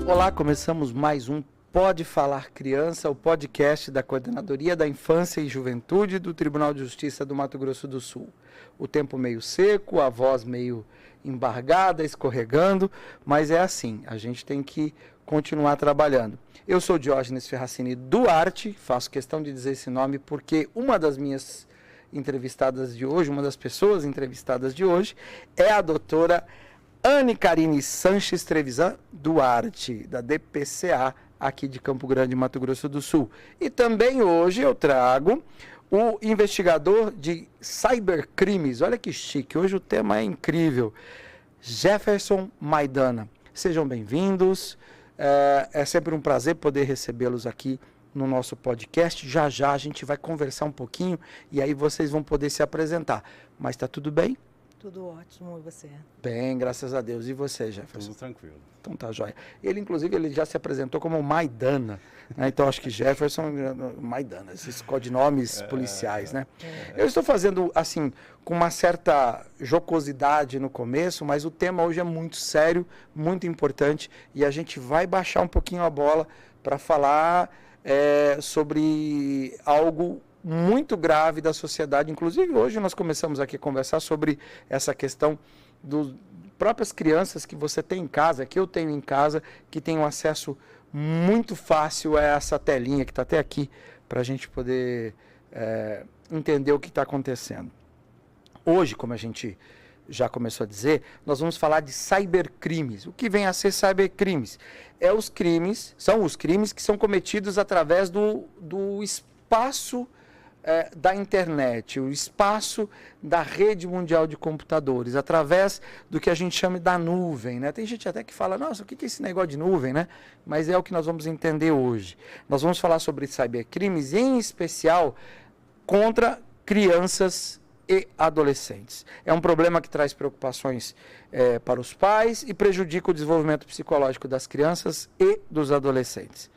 Olá, começamos mais um Pode Falar Criança, o podcast da Coordenadoria da Infância e Juventude do Tribunal de Justiça do Mato Grosso do Sul. O tempo meio seco, a voz meio embargada, escorregando, mas é assim, a gente tem que continuar trabalhando. Eu sou Diógenes Ferracini Duarte, faço questão de dizer esse nome porque uma das minhas entrevistadas de hoje, uma das pessoas entrevistadas de hoje, é a doutora Anne Carine Sanches Trevisan Duarte, da DPCA, aqui de Campo Grande, Mato Grosso do Sul. E também hoje eu trago o investigador de cybercrimes, olha que chique, hoje o tema é incrível, Jefferson Maidana. Sejam bem-vindos, é sempre um prazer poder recebê-los aqui no nosso podcast. Já já a gente vai conversar um pouquinho e aí vocês vão poder se apresentar. Mas está tudo bem? Tudo ótimo, e você? Bem, graças a Deus. E você, Jefferson? Tudo tranquilo. Então tá jóia. Ele, inclusive, ele já se apresentou como Maidana, né? Então acho que Jefferson, Maidana, esses codinomes policiais, né? Eu estou fazendo, assim, com uma certa jocosidade no começo, mas o tema hoje é muito sério, muito importante, e a gente vai baixar um pouquinho a bola para falar sobre algo muito grave da sociedade. Inclusive, hoje nós começamos aqui a conversar sobre essa questão das próprias crianças que você tem em casa, que eu tenho em casa, que tem um acesso muito fácil a essa telinha que está até aqui, para a gente poder entender o que está acontecendo. Hoje, como a gente já começou a dizer, nós vamos falar de cybercrimes. O que vem a ser cybercrimes? São os crimes que são cometidos através do espaço da internet, o espaço da rede mundial de computadores, através do que a gente chama da nuvem, né? Tem gente até que fala, nossa, o que é esse negócio de nuvem, né? Mas é o que nós vamos entender hoje. Nós vamos falar sobre cybercrimes, em especial contra crianças e adolescentes. É um problema que traz preocupações para os pais e prejudica o desenvolvimento psicológico das crianças e dos adolescentes.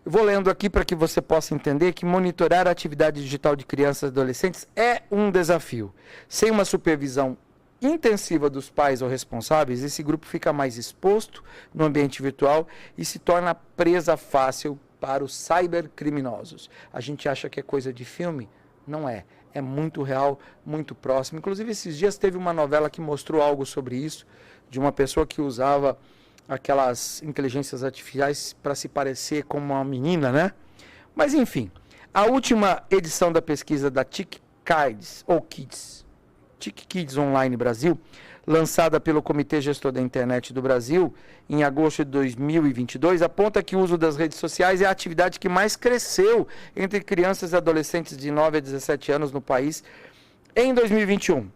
Eu vou lendo aqui para que você possa entender que monitorar a atividade digital de crianças e adolescentes é um desafio. Sem uma supervisão intensiva dos pais ou responsáveis, esse grupo fica mais exposto no ambiente virtual e se torna presa fácil para os cybercriminosos. A gente acha que é coisa de filme? Não é. É muito real, muito próximo. Inclusive, esses dias teve uma novela que mostrou algo sobre isso, de uma pessoa que usava aquelas inteligências artificiais para se parecer com uma menina, né? Mas, enfim, a última edição da pesquisa da TIC Kids Online Brasil, lançada pelo Comitê Gestor da Internet do Brasil, em agosto de 2022, aponta que o uso das redes sociais é a atividade que mais cresceu entre crianças e adolescentes de 9 a 17 anos no país em 2021.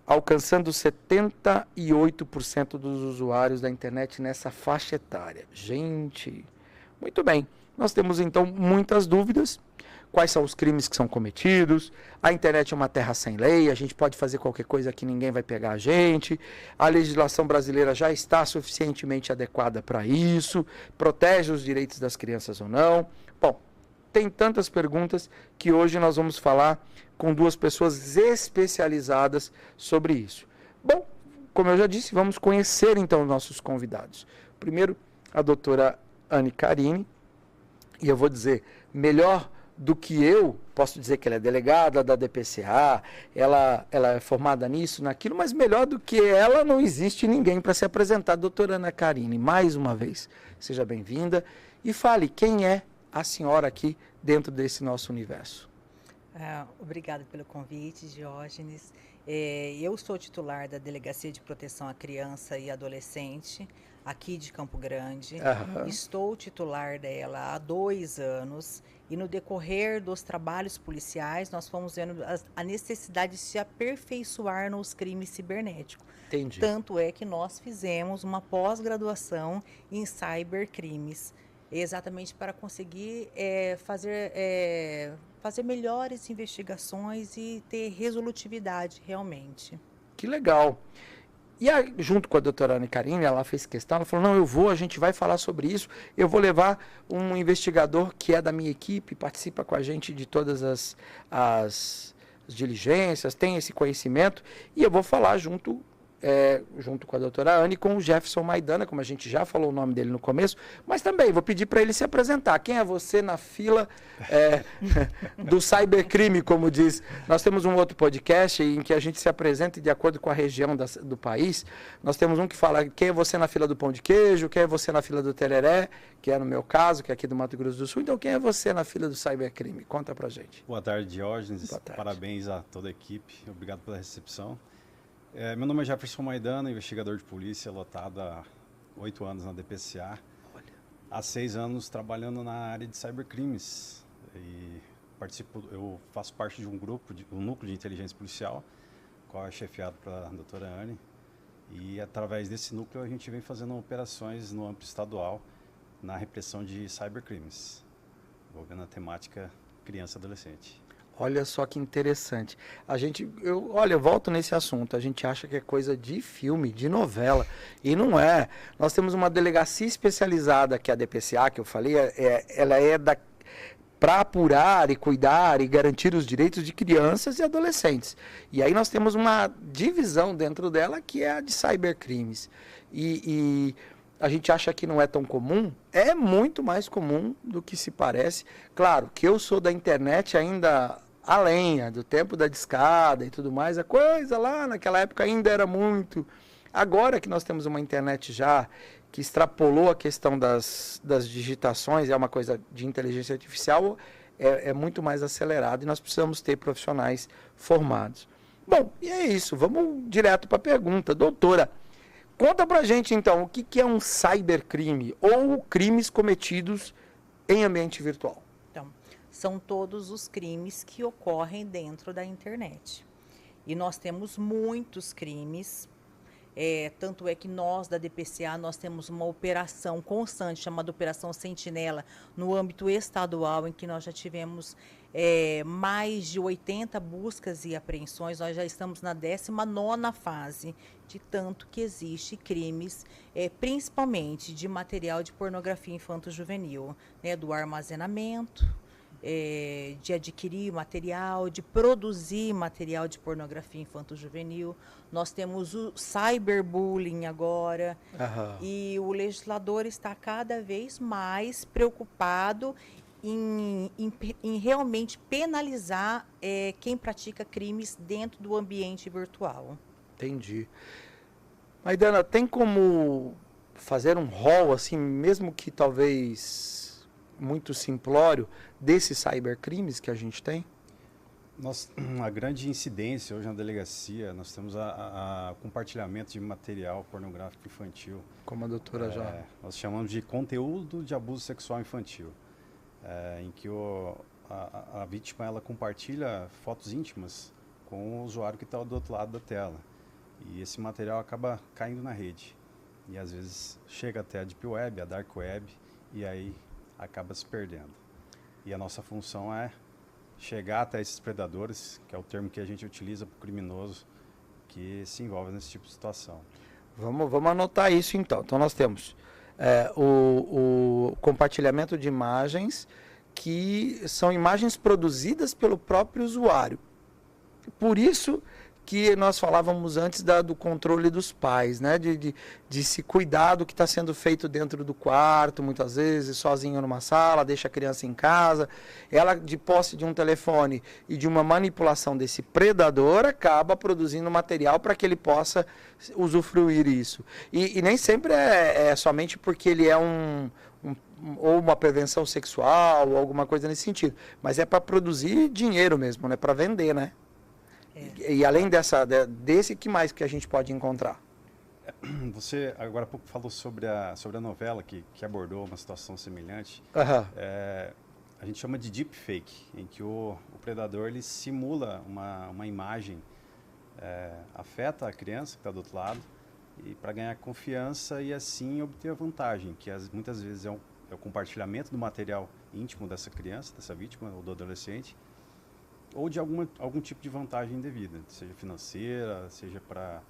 Alcançando 78% dos usuários da internet nessa faixa etária. Gente, muito bem. Nós temos, então, muitas dúvidas. Quais são os crimes que são cometidos? A internet é uma terra sem lei, a gente pode fazer qualquer coisa que ninguém vai pegar a gente. A legislação brasileira já está suficientemente adequada para isso? Protege os direitos das crianças ou não? Bom, tem tantas perguntas que hoje nós vamos falar com duas pessoas especializadas sobre isso. Bom, como eu já disse, vamos conhecer então os nossos convidados. Primeiro, a doutora Anne Carine, e eu vou dizer, melhor do que eu, posso dizer que ela é delegada da DPCA, ela é formada nisso, naquilo, mas melhor do que ela não existe ninguém para se apresentar. Doutora Anne Carine, mais uma vez, seja bem-vinda e fale quem é a senhora aqui dentro desse nosso universo. Obrigada pelo convite, Diógenes. Eu sou titular da Delegacia de Proteção à Criança e Adolescente, aqui de Campo Grande. Estou titular dela há 2 anos e no decorrer dos trabalhos policiais nós fomos vendo a necessidade de se aperfeiçoar nos crimes cibernéticos. Entendi. Tanto é que nós fizemos uma pós-graduação em cybercrimes, exatamente para conseguir fazer melhores investigações e ter resolutividade realmente. Que legal. E aí, junto com a doutora Anne Carine, ela fez questão, ela falou, não, a gente vai falar sobre isso, eu vou levar um investigador que é da minha equipe, participa com a gente de todas as diligências, tem esse conhecimento, e eu vou falar junto junto com a doutora Anne, com o Jefferson Maidana, como a gente já falou o nome dele no começo, mas também vou pedir para ele se apresentar. Quem é você na fila do cybercrime, como diz? Nós temos um outro podcast em que a gente se apresenta de acordo com a região do país. Nós temos um que fala quem é você na fila do pão de queijo, quem é você na fila do tereré, que é no meu caso, que é aqui do Mato Grosso do Sul. Então, quem é você na fila do cybercrime? Conta pra gente. Boa tarde, Diógenes. Boa tarde. Parabéns a toda a equipe. Obrigado pela recepção. Meu nome é Jefferson Maidana, investigador de polícia, lotado há 8 anos na DPCA. Olha. Há 6 anos trabalhando na área de cybercrimes. E eu faço parte de um grupo, um núcleo de inteligência policial, qual é chefiado pela doutora Anne. E através desse núcleo a gente vem fazendo operações no âmbito estadual na repressão de cybercrimes, envolvendo a temática criança e adolescente. Olha só que interessante. Eu volto nesse assunto. A gente acha que é coisa de filme, de novela. E não é. Nós temos uma delegacia especializada, que é a DPCA, que eu falei, ela é para apurar e cuidar e garantir os direitos de crianças e adolescentes. E aí nós temos uma divisão dentro dela que é a de cybercrimes. E a gente acha que não é tão comum, é muito mais comum do que se parece. Claro que eu sou da internet ainda a lenha, do tempo da discada e tudo mais, a coisa lá naquela época ainda era muito. Agora que nós temos uma internet já que extrapolou a questão das digitações, é uma coisa de inteligência artificial, é muito mais acelerado e nós precisamos ter profissionais formados. Bom, e é isso, vamos direto para a pergunta. Doutora, conta pra gente então, o que é um cybercrime ou crimes cometidos em ambiente virtual? Então, são todos os crimes que ocorrem dentro da internet. E nós temos muitos crimes, tanto é que nós da DPCA, nós temos uma operação constante, chamada Operação Sentinela, no âmbito estadual, em que nós já tivemos mais de 80 buscas e apreensões. Nós já estamos na 19ª fase, de tanto que existe crimes, principalmente de material de pornografia infanto-juvenil, né, do armazenamento, de adquirir material, de produzir material de pornografia infanto-juvenil. Nós temos o cyberbullying agora. Aham. E o legislador está cada vez mais preocupado em realmente penalizar quem pratica crimes dentro do ambiente virtual. Entendi. Maidana, tem como fazer um rol, assim, mesmo que talvez muito simplório, desses cybercrimes que a gente tem? A grande incidência hoje na delegacia, nós temos o compartilhamento de material pornográfico infantil. Como a doutora já... Nós chamamos de conteúdo de abuso sexual infantil, em que a vítima ela compartilha fotos íntimas com o usuário que está do outro lado da tela. E esse material acaba caindo na rede. E às vezes chega até a Deep Web, a Dark Web, e aí acaba se perdendo. E a nossa função é chegar até esses predadores, que é o termo que a gente utiliza para o criminoso que se envolve nesse tipo de situação. Vamos anotar isso então. Então nós temos o compartilhamento de imagens que são imagens produzidas pelo próprio usuário. Por isso que nós falávamos antes do controle dos pais, né? De se cuidar do que está sendo feito dentro do quarto, muitas vezes, sozinho numa sala, deixa a criança em casa. Ela, de posse de um telefone e de uma manipulação desse predador, acaba produzindo material para que ele possa usufruir isso. E nem sempre é somente porque ele é ou uma prevenção sexual, ou alguma coisa nesse sentido. Mas é para produzir dinheiro mesmo, né? Para vender, né? E além desse, que mais que a gente pode encontrar? Você agora há pouco falou sobre a novela que abordou uma situação semelhante. Uhum. A gente chama de deepfake, em que o predador ele simula uma imagem, afeta a criança que está do outro lado, e para ganhar confiança e assim obter a vantagem, que muitas vezes é o compartilhamento do material íntimo dessa criança, dessa vítima ou do adolescente, ou de algum tipo de vantagem indevida, seja financeira, seja para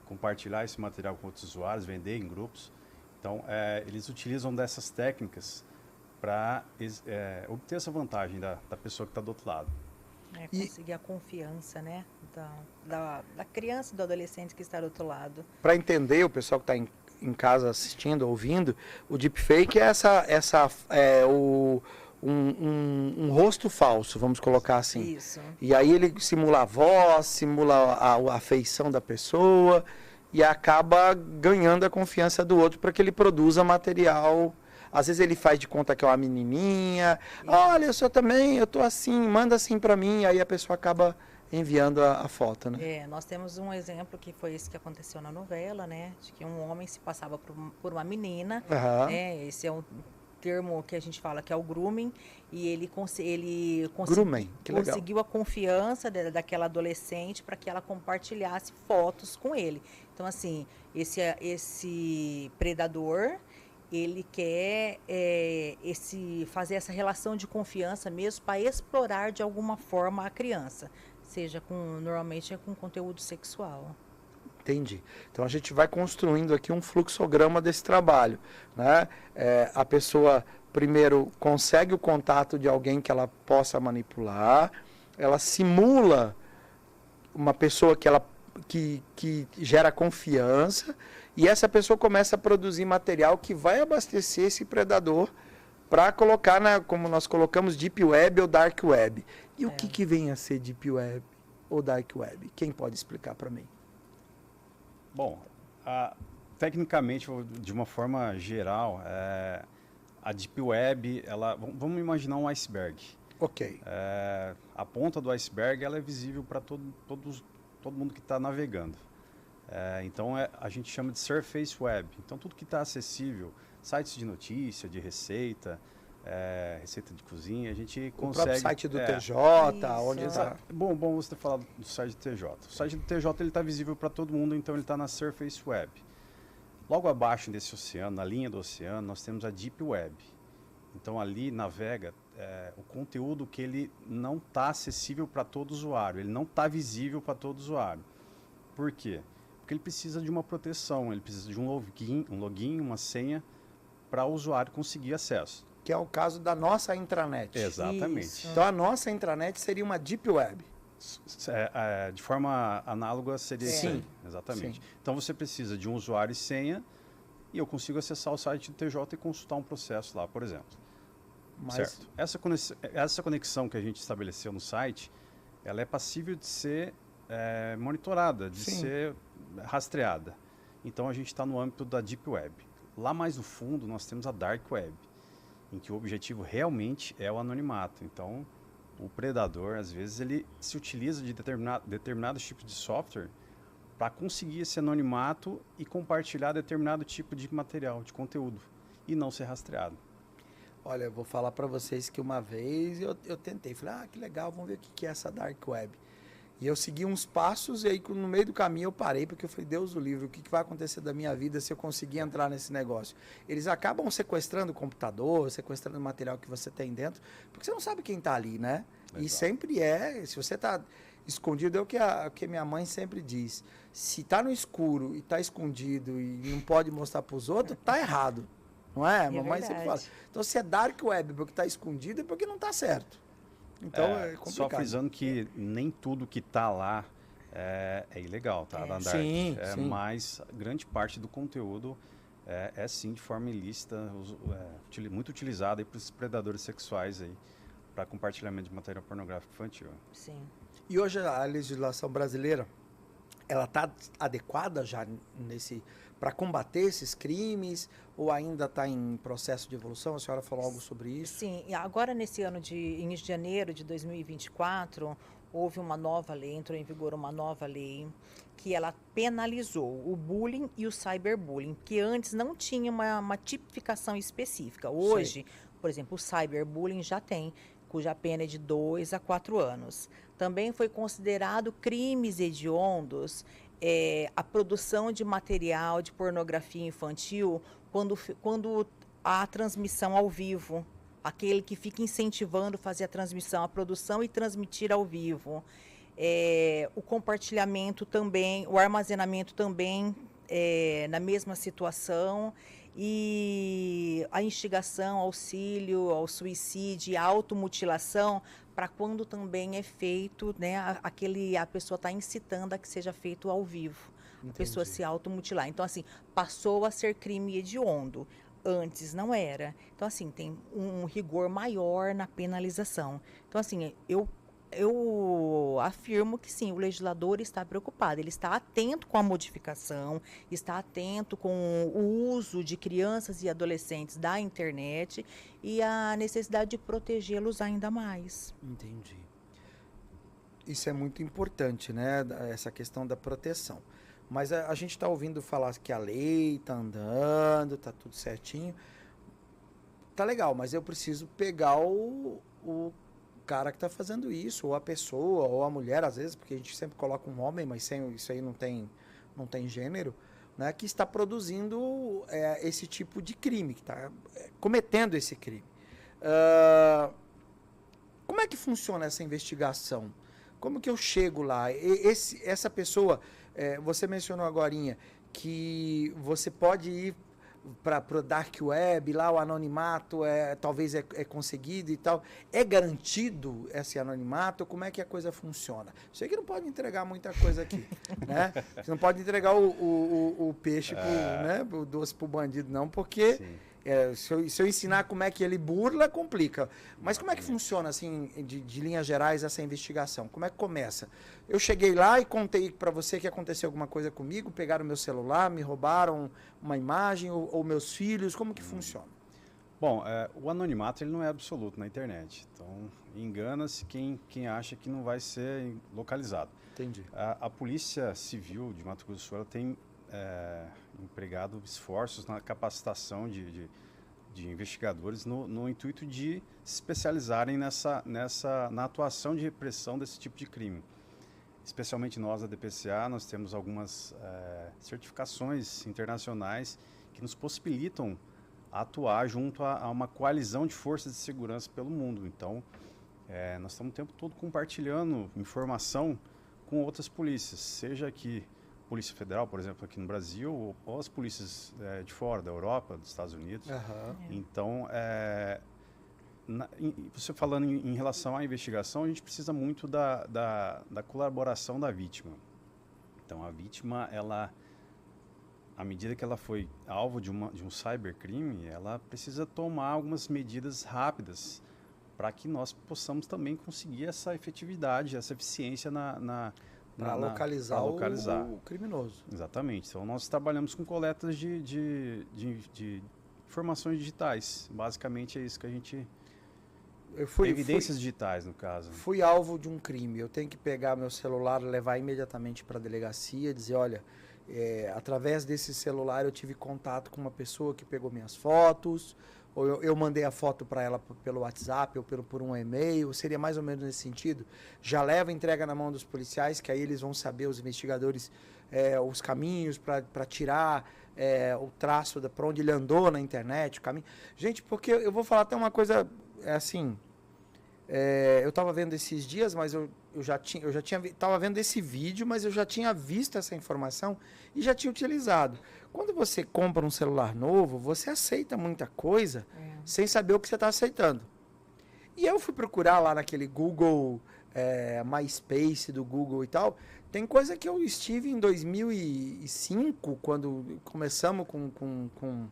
compartilhar esse material com outros usuários, vender em grupos. Então, eles utilizam dessas técnicas para obter essa vantagem da pessoa que está do outro lado. Conseguir a confiança, né, da criança e do adolescente que está do outro lado. Para entender, o pessoal que está em casa assistindo, ouvindo, o deepfake é um rosto falso, vamos colocar assim. Isso. E aí ele simula a voz, simula a feição da pessoa e acaba ganhando a confiança do outro para que ele produza material. Às vezes ele faz de conta que é uma menininha. Olha, eu sou também, eu tô assim, manda assim para mim. Aí a pessoa acaba enviando a foto, né? Nós temos um exemplo que foi esse que aconteceu na novela, né? De que um homem se passava por uma menina. Uhum. Esse é um termo que a gente fala que é o grooming. E ele conseguiu a confiança daquela adolescente para que ela compartilhasse fotos com ele. Então, assim, esse predador... ele quer fazer essa relação de confiança mesmo para explorar de alguma forma a criança, seja normalmente com conteúdo sexual. Entendi. Então a gente vai construindo aqui um fluxograma desse trabalho, né? A pessoa primeiro consegue o contato de alguém que ela possa manipular, ela simula uma pessoa que gera confiança. E essa pessoa começa a produzir material que vai abastecer esse predador para colocar, como nós colocamos, Deep Web ou Dark Web. E o que vem a ser Deep Web ou Dark Web? Quem pode explicar para mim? Bom, tecnicamente, de uma forma geral, a Deep Web, vamos imaginar um iceberg. Ok. A ponta do iceberg ela é visível para todo mundo que está navegando. Então a gente chama de Surface Web. Então tudo que está acessível, sites de notícia, de receita, receita de cozinha, a gente consegue... O próprio site do TJ, onde está... Bom você ter falado do site do TJ. O site do TJ está visível para todo mundo, então ele está na Surface Web. Logo abaixo desse oceano, na linha do oceano, nós temos a Deep Web. Então ali navega o conteúdo que ele não está acessível para todo usuário, ele não está visível para todo usuário. Por quê? Porque ele precisa de uma proteção, ele precisa de um login, uma senha para o usuário conseguir acesso. Que é o caso da nossa intranet. Exatamente. Isso. Então a nossa intranet seria uma Deep Web. De forma análoga seria isso aí. Exatamente. Sim. Então você precisa de um usuário e senha e eu consigo acessar o site do TJ e consultar um processo lá, por exemplo. Certo. Essa conexão que a gente estabeleceu no site, ela é passível de ser monitorada, de ser rastreada. Então a gente está no âmbito da Deep Web. Lá mais no fundo nós temos a Dark Web, em que o objetivo realmente é o anonimato. Então o predador, às vezes, ele se utiliza de determinados tipos de software para conseguir esse anonimato e compartilhar determinado tipo de material, de conteúdo, e não ser rastreado. Olha, eu vou falar para vocês que uma vez eu tentei, falei, que legal, vamos ver o que é essa Dark Web. E eu segui uns passos e aí no meio do caminho eu parei, porque eu falei, Deus o livre, o que vai acontecer da minha vida se eu conseguir entrar nesse negócio? Eles acabam sequestrando o computador, sequestrando o material que você tem dentro, porque você não sabe quem está ali, né? Exato. E sempre se você está escondido, é o que minha mãe sempre diz, se está no escuro e está escondido e não pode mostrar para os outros, está errado, não é? Mamãe sempre fala. Então se é Dark Web porque está escondido, é porque não está certo. Então é complicado. Só frisando que nem tudo que está lá é ilegal, tá? Da Dark. Sim. Mas grande parte do conteúdo é sim de forma ilícita, muito utilizada para os predadores sexuais aí, para compartilhamento de material pornográfico infantil. Sim. E hoje a legislação brasileira, ela está adequada já para combater esses crimes ou ainda está em processo de evolução? A senhora falou algo sobre isso? Sim, agora nesse ano início de janeiro de 2024, houve uma nova lei, entrou em vigor uma nova lei que ela penalizou o bullying e o cyberbullying, que antes não tinha uma tipificação específica. Hoje, por exemplo, o cyberbullying já tem, cuja pena é de 2 a 4 anos. Também foi considerado crimes hediondos a produção de material de pornografia infantil quando há transmissão ao vivo. Aquele que fica incentivando fazer a transmissão, a produção e transmitir ao vivo. O compartilhamento também, o armazenamento também na mesma situação. E a instigação, auxílio ao suicídio e a automutilação para quando também é feito, né, a pessoa está incitando a que seja feito ao vivo. Entendi. A pessoa se automutilar. Então, assim, passou a ser crime hediondo. Antes não era. Então, assim, tem um rigor maior na penalização. Então, assim, eu afirmo que sim, o legislador está preocupado, ele está atento com a modificação, está atento com o uso de crianças e adolescentes da internet e a necessidade de protegê-los ainda mais. Entendi. Isso é muito importante, né? Essa questão da proteção. Mas a gente está ouvindo falar que a lei está andando, está tudo certinho. Tá legal, mas eu preciso pegar o cara que está fazendo isso, ou a pessoa, ou a mulher, às vezes, porque a gente sempre coloca um homem, mas isso aí não tem gênero, né? Que está produzindo esse tipo de crime, que está cometendo esse crime. Como é que funciona essa investigação? Como que eu chego lá? Essa pessoa, você mencionou agorinha que você pode ir para o dark web, lá o anonimato talvez é conseguido e tal. É garantido esse anonimato? Como é que a coisa funciona? Sei que não pode entregar muita coisa aqui, né? Você não pode entregar o peixe, o doce para o bandido, não, porque... se eu ensinar como é que ele burla, complica. Mas como é que funciona, assim, de linhas gerais, essa investigação? Como é que começa? Eu cheguei lá e contei para você que aconteceu alguma coisa comigo, pegaram meu celular, me roubaram uma imagem, ou meus filhos, como que funciona? Bom, o anonimato ele não é absoluto na internet. Então, engana-se quem acha que não vai ser localizado. Entendi. A Polícia Civil de Mato Grosso do Sul ela tem empregado esforços na capacitação de investigadores no intuito de se especializarem na atuação de repressão desse tipo de crime. Especialmente nós da DPCA, nós temos algumas certificações internacionais que nos possibilitam atuar junto a uma coalizão de forças de segurança pelo mundo. Então, nós estamos o tempo todo compartilhando informação com outras polícias, seja aqui Polícia Federal, por exemplo, aqui no Brasil, ou as polícias de fora, da Europa, dos Estados Unidos. Uhum. Então, você falando em relação à investigação, a gente precisa muito da colaboração da vítima. Então, a vítima, à medida que ela foi alvo de um cybercrime, ela precisa tomar algumas medidas rápidas para que nós possamos também conseguir essa efetividade, essa eficiência para localizar o criminoso. Exatamente. Então, nós trabalhamos com coletas de informações digitais. Basicamente, é isso que a gente... Evidências digitais, no caso. Fui alvo de um crime. Eu tenho que pegar meu celular, levar imediatamente para a delegacia e dizer, olha, através desse celular eu tive contato com uma pessoa que pegou minhas fotos, ou eu mandei a foto para ela pelo WhatsApp ou por um e-mail, seria mais ou menos nesse sentido. Já leva, entrega na mão dos policiais, que aí eles vão saber, os investigadores, os caminhos para tirar o traço para onde ele andou na internet, o caminho. Gente, porque eu vou falar até uma coisa, assim, eu estava vendo esses dias, mas eu já estava vendo esse vídeo, mas eu já tinha visto essa informação e já tinha utilizado. Quando você compra um celular novo, você aceita muita coisa sem saber o que você está aceitando. E eu fui procurar lá naquele Google, MySpace do Google e tal. Tem coisa que eu estive em 2005, quando começamos com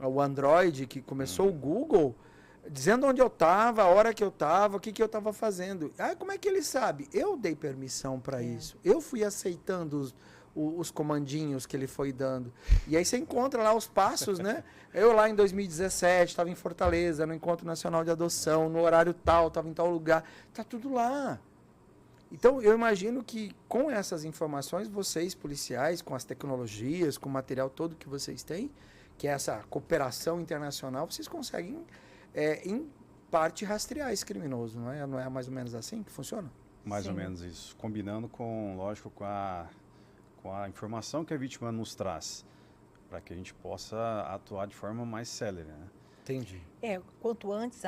o Android, que começou o Google, dizendo onde eu estava, a hora que eu estava, o que eu estava fazendo. Como é que ele sabe? Eu dei permissão para isso. Eu fui aceitando os comandinhos que ele foi dando. E aí você encontra lá os passos, né? Eu lá em 2017 estava em Fortaleza, no Encontro Nacional de Adoção, no horário tal, estava em tal lugar. Tá tudo lá. Então, eu imagino que com essas informações, vocês, policiais, com as tecnologias, com o material todo que vocês têm, que é essa cooperação internacional, vocês conseguem, em parte, rastrear esse criminoso, não é? Não é mais ou menos assim que funciona? Mais ou menos isso. Combinando lógico, com a informação que a vítima nos traz, para que a gente possa atuar de forma mais célere, né? Entendi. Quanto antes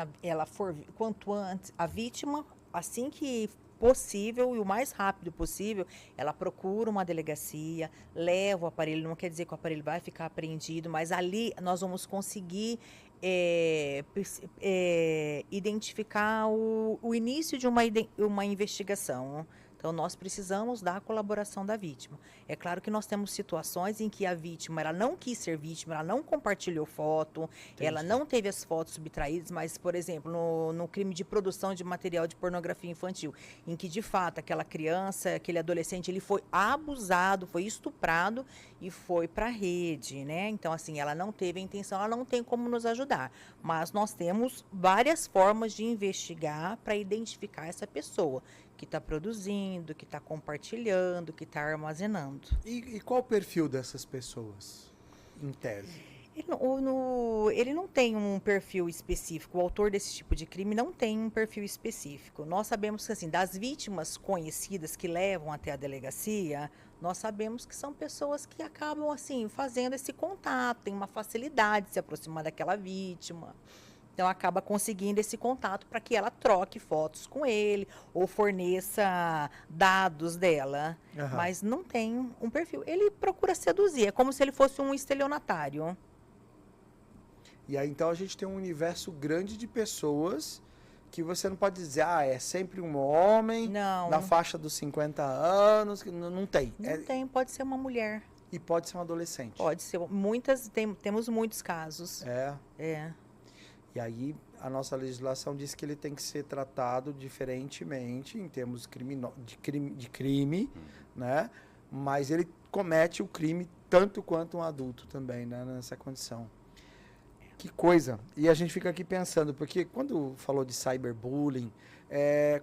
a vítima, assim que possível e o mais rápido possível, ela procura uma delegacia, leva o aparelho, não quer dizer que o aparelho vai ficar apreendido, mas ali nós vamos conseguir identificar o início de uma investigação. Então, nós precisamos da colaboração da vítima. É claro que nós temos situações em que a vítima ela não quis ser vítima, ela não compartilhou foto, Entendi. ela não teve as fotos subtraídas, mas, por exemplo, no crime de produção de material de pornografia infantil, em que, de fato, aquela criança, aquele adolescente, ele foi abusado, foi estuprado e foi para a rede, né? Então, assim, ela não teve a intenção, ela não tem como nos ajudar. Mas nós temos várias formas de investigar para identificar essa pessoa que está produzindo, que está compartilhando, que está armazenando. E qual o perfil dessas pessoas, em tese? Ele não tem um perfil específico, o autor desse tipo de crime não tem um perfil específico. Nós sabemos que, assim, das vítimas conhecidas que levam até a delegacia, nós sabemos que são pessoas que acabam, assim, fazendo esse contato, tem uma facilidade de se aproximar daquela vítima. Então, acaba conseguindo esse contato para que ela troque fotos com ele ou forneça dados dela. Aham. Mas não tem um perfil. Ele procura seduzir, é como se ele fosse um estelionatário. E aí, então, a gente tem um universo grande de pessoas que você não pode dizer, é sempre um homem, Não. na faixa dos 50 anos, que não tem. Não tem, pode ser uma mulher. E pode ser um adolescente. Pode ser. Temos muitos casos. É. E aí, a nossa legislação diz que ele tem que ser tratado diferentemente em termos de crime, né? Mas ele comete o crime tanto quanto um adulto também, né? Nessa condição. Que coisa. E a gente fica aqui pensando, porque quando falou de cyberbullying,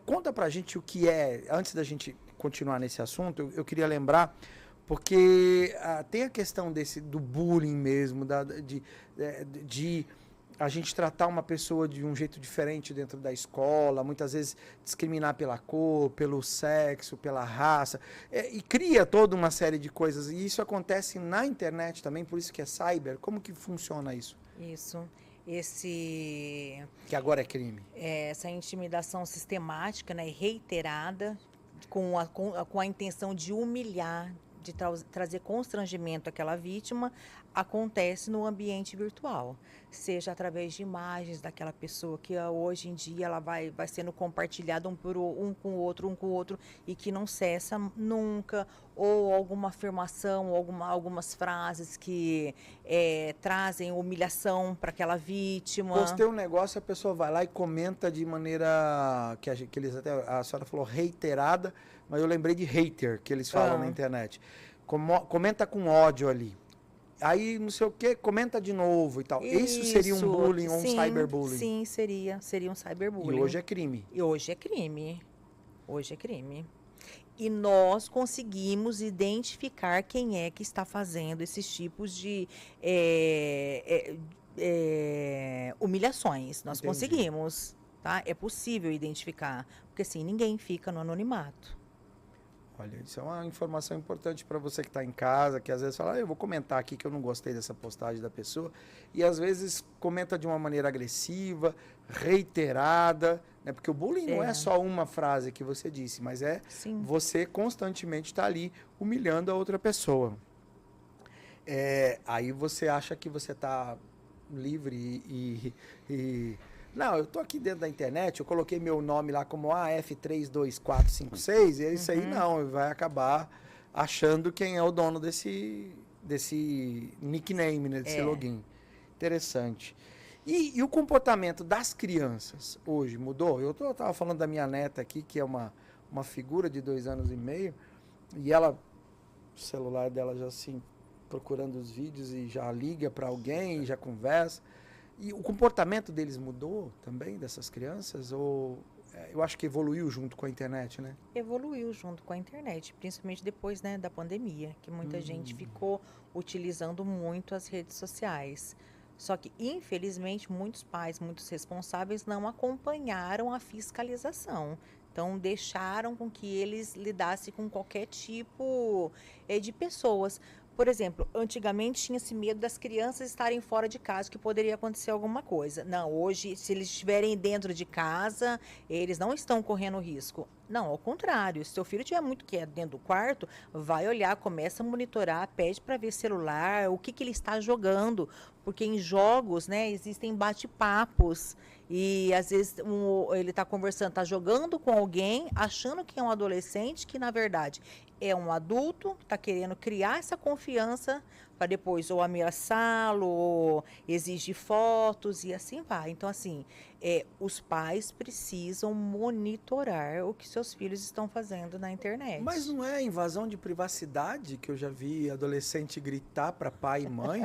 conta pra gente o que é, antes da gente continuar nesse assunto, eu queria lembrar, porque tem a questão do bullying mesmo, de a gente tratar uma pessoa de um jeito diferente dentro da escola, muitas vezes discriminar pela cor, pelo sexo, pela raça, e cria toda uma série de coisas. E isso acontece na internet também, por isso que é cyber. Como que funciona isso? Isso. Que agora é crime. Essa intimidação sistemática, né, e reiterada, com a intenção de humilhar, de trazer constrangimento àquela vítima, acontece no ambiente virtual, seja através de imagens daquela pessoa que hoje em dia ela vai sendo compartilhada um com o outro, e que não cessa nunca, ou alguma afirmação, algumas frases que trazem humilhação para aquela vítima. Postei um negócio, a pessoa vai lá e comenta de maneira que eles até, a senhora falou reiterada, mas eu lembrei de hater, que eles falam na internet. Comenta com ódio ali. Aí, não sei o que, comenta de novo e tal. Isso seria um bullying ou um cyberbullying? Sim, seria um cyberbullying. E hoje é crime. Hoje é crime. E nós conseguimos identificar quem é que está fazendo esses tipos de humilhações. Nós conseguimos, tá? É possível identificar, porque assim, ninguém fica no anonimato. Olha, isso é uma informação importante para você que está em casa, que às vezes fala, eu vou comentar aqui que eu não gostei dessa postagem da pessoa, e às vezes comenta de uma maneira agressiva, reiterada, né? Porque o bullying não é só uma frase que você disse, mas você constantemente está ali humilhando a outra pessoa. Aí você acha que você está livre e não, eu tô aqui dentro da internet, eu coloquei meu nome lá como AF32456, e é isso aí não, vai acabar achando quem é o dono desse nickname, né, desse login. Interessante. E o comportamento das crianças hoje mudou? Eu tava falando da minha neta aqui, que é uma figura de 2 anos e meio, e ela, o celular dela já assim, procurando os vídeos e já liga para alguém, já conversa. E o comportamento deles mudou também, dessas crianças? Ou eu acho que evoluiu junto com a internet, né? Evoluiu junto com a internet, principalmente depois, né, da pandemia, que muita gente ficou utilizando muito as redes sociais. Só que, infelizmente, muitos pais, muitos responsáveis não acompanharam a fiscalização. Então, deixaram com que eles lidassem com qualquer tipo de pessoas. Por exemplo, antigamente tinha-se medo das crianças estarem fora de casa, que poderia acontecer alguma coisa. Não, hoje, se eles estiverem dentro de casa, eles não estão correndo risco. Não, ao contrário. Se seu filho estiver muito quieto dentro do quarto, vai olhar, começa a monitorar, pede para ver celular, o que ele está jogando. Porque em jogos, né, existem bate-papos. E às vezes ele está conversando, está jogando com alguém, achando que é um adolescente, que na verdade é um adulto, está querendo criar essa confiança para depois ou ameaçá-lo, ou exigir fotos e assim vai. Então, assim, os pais precisam monitorar o que seus filhos estão fazendo na internet. Mas não é invasão de privacidade que eu já vi adolescente gritar para pai e mãe?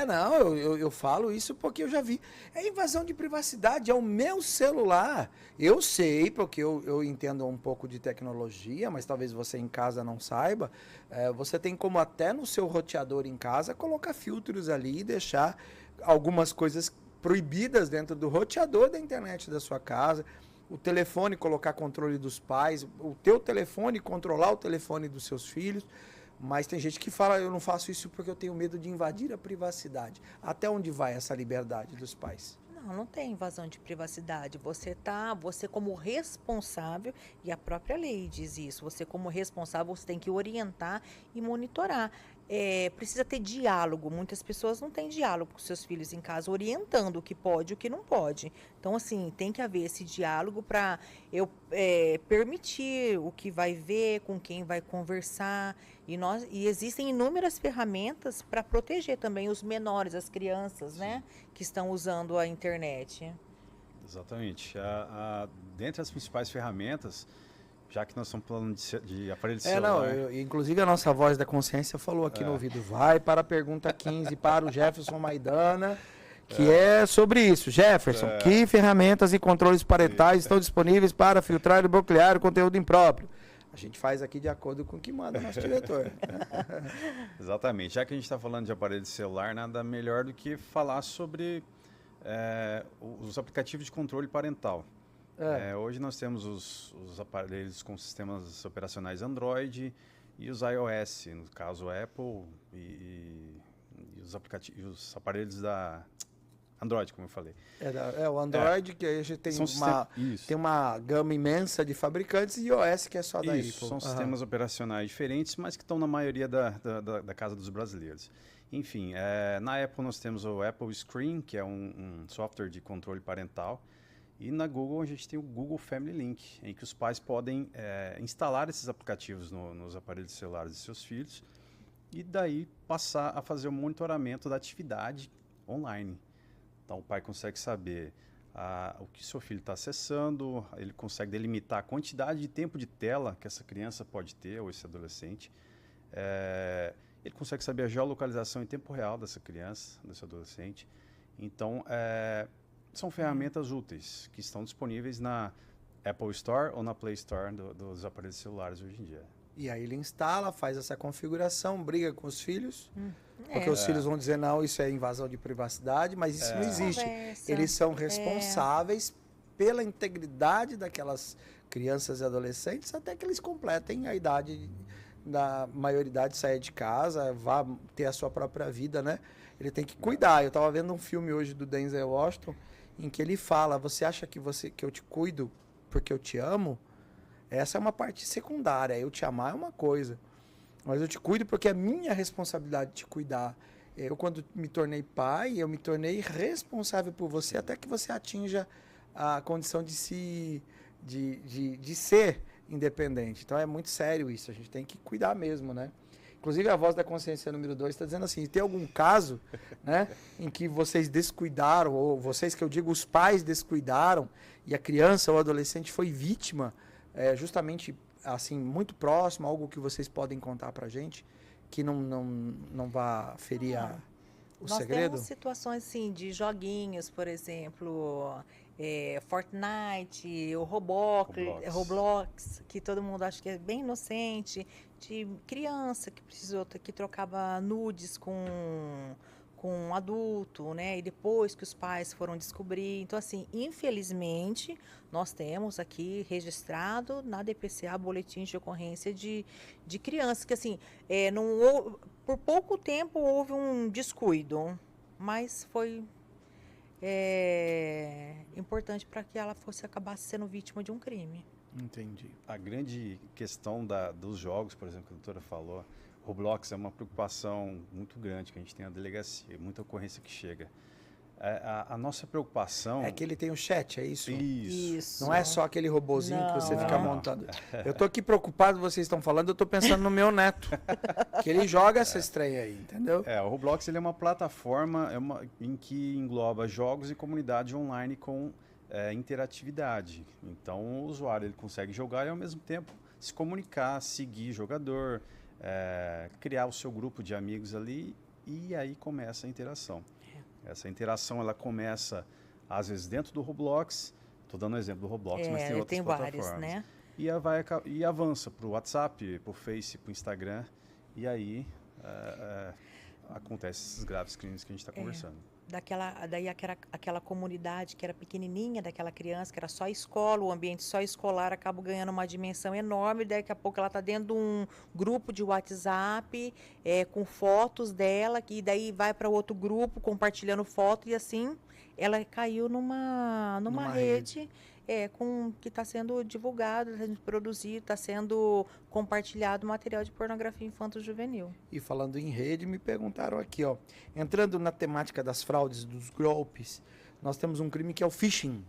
Não, eu falo isso porque eu já vi. É invasão de privacidade, é o meu celular. Eu sei, porque eu entendo um pouco de tecnologia, mas talvez você em casa não saiba. Você tem como até no seu roteador em casa colocar filtros ali e deixar algumas coisas proibidas dentro do roteador da internet da sua casa. O telefone colocar controle dos pais, o teu telefone controlar o telefone dos seus filhos. Mas tem gente que fala, eu não faço isso porque eu tenho medo de invadir a privacidade. Até onde vai essa liberdade dos pais? Não tem invasão de privacidade. Você como responsável, e a própria lei diz isso, você como responsável, você tem que orientar e monitorar. Precisa ter diálogo. Muitas pessoas não têm diálogo com seus filhos em casa, orientando o que pode e o que não pode. Então, assim, tem que haver esse diálogo para eu permitir o que vai ver, com quem vai conversar. E existem inúmeras ferramentas para proteger também os menores, as crianças, né, que estão usando a internet. Exatamente. Dentre as principais ferramentas, já que nós estamos falando de aparelho de celular... Inclusive a nossa voz da consciência falou aqui no ouvido, vai para a pergunta 15 para o Jefferson Maidana, que é sobre isso. Jefferson, que ferramentas e controles parentais estão disponíveis para filtrar e bloquear o conteúdo impróprio? A gente faz aqui de acordo com o que manda o nosso diretor. Exatamente. Já que a gente está falando de aparelho de celular, nada melhor do que falar sobre os aplicativos de controle parental. Hoje nós temos os aparelhos com sistemas operacionais Android e os iOS, no caso Apple e os aparelhos da Android, como eu falei. O Android, que aí a gente tem uma gama imensa de fabricantes, e iOS, que é só da Apple. São sistemas operacionais diferentes, mas que estão na maioria da casa dos brasileiros. Enfim, na Apple nós temos o Apple Screen, que é um software de controle parental, e na Google a gente tem o Google Family Link, em que os pais podem instalar esses aplicativos nos aparelhos celulares de seus filhos e daí passar a fazer o monitoramento da atividade online. Então o pai consegue saber o que seu filho está acessando, ele consegue delimitar a quantidade de tempo de tela que essa criança pode ter, ou esse adolescente. Ele consegue saber a geolocalização em tempo real dessa criança, desse adolescente. Então, são ferramentas úteis que estão disponíveis na Apple Store ou na Play Store dos aparelhos celulares hoje em dia. E aí ele instala, faz essa configuração, briga com os filhos, porque os filhos vão dizer, não, isso é invasão de privacidade, mas isso não existe. Conversa. Eles são responsáveis pela integridade daquelas crianças e adolescentes até que eles completem a idade da maioridade, sair de casa, vá ter a sua própria vida, né? Ele tem que cuidar. Eu estava vendo um filme hoje do Denzel Washington, em que ele fala, você acha que eu te cuido porque eu te amo? Essa é uma parte secundária. Eu te amar é uma coisa. Mas eu te cuido porque é minha responsabilidade te cuidar. Eu, quando me tornei pai, eu me tornei responsável por você até que você atinja a condição de ser independente. Então é muito sério isso. A gente tem que cuidar mesmo, né? Inclusive, a voz da consciência número 2 está dizendo assim, tem algum caso, né, em que vocês descuidaram, ou vocês, que eu digo, os pais descuidaram, e a criança ou adolescente foi vítima, justamente, assim, muito próximo, algo que vocês podem contar pra gente, que não vá ferir o segredo? Nós temos situações, assim, de joguinhos, por exemplo, Fortnite, o Roblox, que todo mundo acha que é bem inocente, de criança que trocava nudes com um adulto, né? E depois que os pais foram descobrir. Então, assim, infelizmente, nós temos aqui registrado na DPCA boletim de ocorrência de crianças que, assim, por pouco tempo houve um descuido, mas foi importante para que ela acabasse sendo vítima de um crime. Entendi. A grande questão dos jogos, por exemplo, que a doutora falou, Roblox é uma preocupação muito grande que a gente tem na delegacia, muita ocorrência que chega. A nossa preocupação... É que ele tem o chat, é isso? Isso. Não é só aquele robozinho que você fica Não. montando. Eu tô aqui preocupado, vocês estão falando, eu tô pensando no meu neto. Que ele joga essa estreia aí, entendeu? O Roblox ele é uma plataforma em que engloba jogos e comunidade online com interatividade. Então o usuário ele consegue jogar e ao mesmo tempo se comunicar, seguir jogador, criar o seu grupo de amigos ali e aí começa a interação. Essa interação ela começa às vezes dentro do Roblox. Estou dando um exemplo do Roblox, mas tem outras plataformas. Vários, né? E avança para o WhatsApp, para o Face, para o Instagram e aí acontecem esses graves crimes que a gente está conversando. Daí aquela comunidade que era pequenininha, daquela criança, que era só escola, o ambiente só escolar, acaba ganhando uma dimensão enorme. Daqui a pouco ela está dentro de um grupo de WhatsApp com fotos dela, que daí vai para outro grupo compartilhando foto, e assim ela caiu numa rede que está sendo divulgado, está sendo produzido, está sendo compartilhado material de pornografia infanto-juvenil. E falando em rede, me perguntaram aqui, ó, entrando na temática das fraudes, dos golpes, nós temos um crime que é o phishing.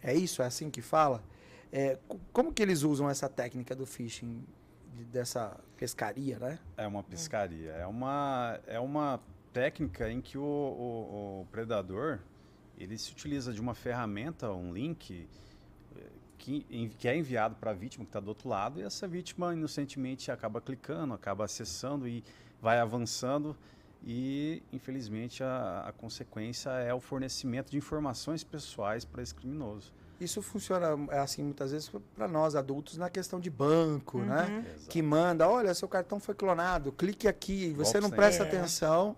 É isso? É assim que fala? Como que eles usam essa técnica do phishing, dessa pescaria, né? É uma pescaria. É uma técnica em que o predador ele se utiliza de uma ferramenta, um link que é enviado para a vítima que está do outro lado, e essa vítima inocentemente acaba clicando, acaba acessando e vai avançando, e infelizmente a consequência é o fornecimento de informações pessoais para esse criminoso. Isso funciona assim muitas vezes para nós adultos na questão de banco, né? Exato. Que manda, olha, seu cartão foi clonado, clique aqui, você não presta atenção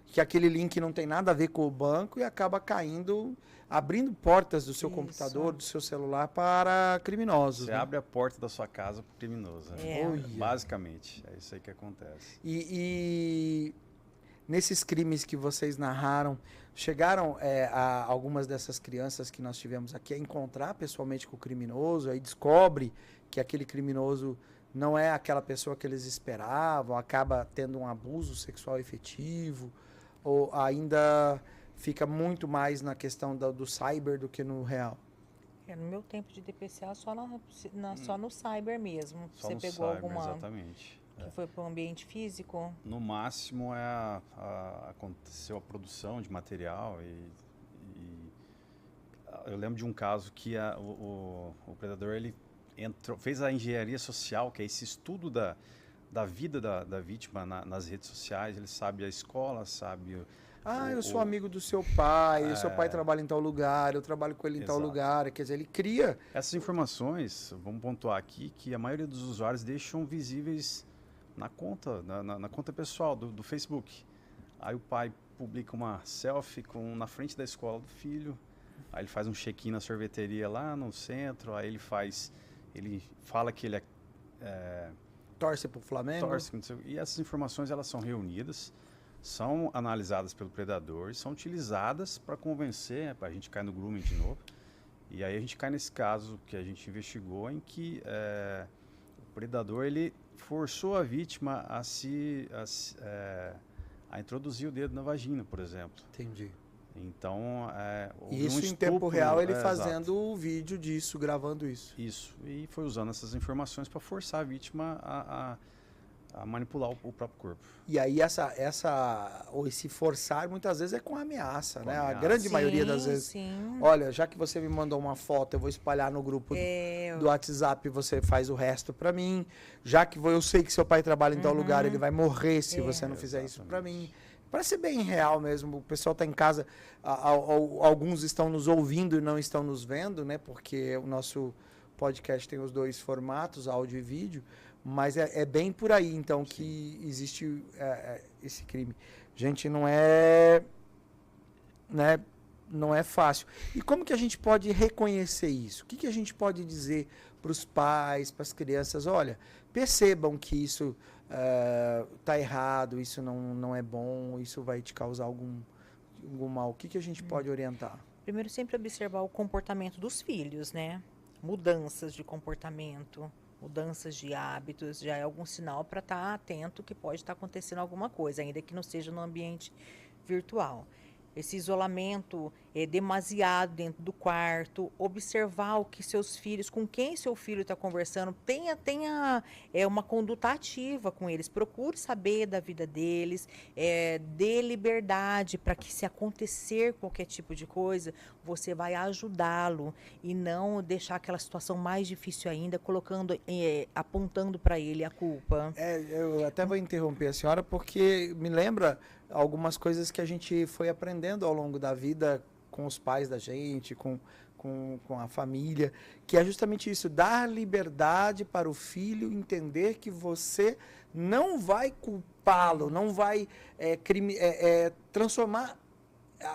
que aquele link não tem nada a ver com o banco e acaba caindo, abrindo portas do seu computador, do seu celular para criminosos. Você né? abre a porta da sua casa para o criminoso. Basicamente, é isso aí que acontece. E nesses crimes que vocês narraram, chegaram a algumas dessas crianças que nós tivemos aqui a encontrar pessoalmente com o criminoso, aí descobre que aquele criminoso não é aquela pessoa que eles esperavam, acaba tendo um abuso sexual efetivo, ou ainda fica muito mais na questão do cyber do que no real? No meu tempo de DPCA, só no cyber mesmo. Só você no pegou cyber, alguma exatamente. que foi para o ambiente físico? No máximo aconteceu a produção de material e eu lembro de um caso que o predador ele fez a engenharia social, que é esse estudo da vida da vítima nas redes sociais. Ele sabe a escola, sabe... eu sou amigo do seu pai, o seu pai trabalha em tal lugar, eu trabalho com ele em tal lugar. Quer dizer, ele cria... Essas informações, vamos pontuar aqui, que a maioria dos usuários deixam visíveis na conta, na conta pessoal do Facebook. Aí o pai publica uma selfie na frente da escola do filho, aí ele faz um check-in na sorveteria lá no centro, aí ele fala que ele torce pro Flamengo. E essas informações elas são reunidas, são analisadas pelo predador e são utilizadas para convencer, para a gente cair no grooming de novo. E aí a gente cai nesse caso que a gente investigou, em que o predador ele forçou a vítima a introduzir o dedo na vagina, por exemplo. Entendi. Então, isso em tempo real, ele fazendo o vídeo disso, gravando isso. Isso. E foi usando essas informações para forçar a vítima a manipular o próprio corpo. E aí esse forçar muitas vezes é com ameaça, né? A grande maioria das vezes. Sim. Olha, já que você me mandou uma foto, eu vou espalhar no grupo do WhatsApp, você faz o resto para mim. Já que eu sei que seu pai trabalha em tal lugar, ele vai morrer se você não fizer isso para mim. Para ser bem real mesmo, o pessoal está em casa, alguns estão nos ouvindo e não estão nos vendo, né? Porque o nosso podcast tem os dois formatos, áudio e vídeo, mas é bem por aí, então, que existe esse crime. Gente, não é fácil. E como que a gente pode reconhecer isso? O que a gente pode dizer para os pais, para as crianças? Olha, percebam que isso está errado, isso não é bom, isso vai te causar algum mal. O que a gente pode orientar? Primeiro, sempre observar o comportamento dos filhos, né? mudanças de comportamento, mudanças de hábitos, já é algum sinal para estar atento que pode estar acontecendo alguma coisa, ainda que não seja no ambiente virtual. Esse isolamento demasiado dentro do quarto, observar o que seus filhos, com quem seu filho está conversando, tenha uma conduta ativa com eles, procure saber da vida deles, dê liberdade para que, se acontecer qualquer tipo de coisa, você vai ajudá-lo e não deixar aquela situação mais difícil ainda, apontando para ele a culpa. Eu até vou interromper a senhora porque me lembra algumas coisas que a gente foi aprendendo ao longo da vida com os pais da gente, com a família, que é justamente isso, dar liberdade para o filho entender que você não vai culpá-lo, não vai transformar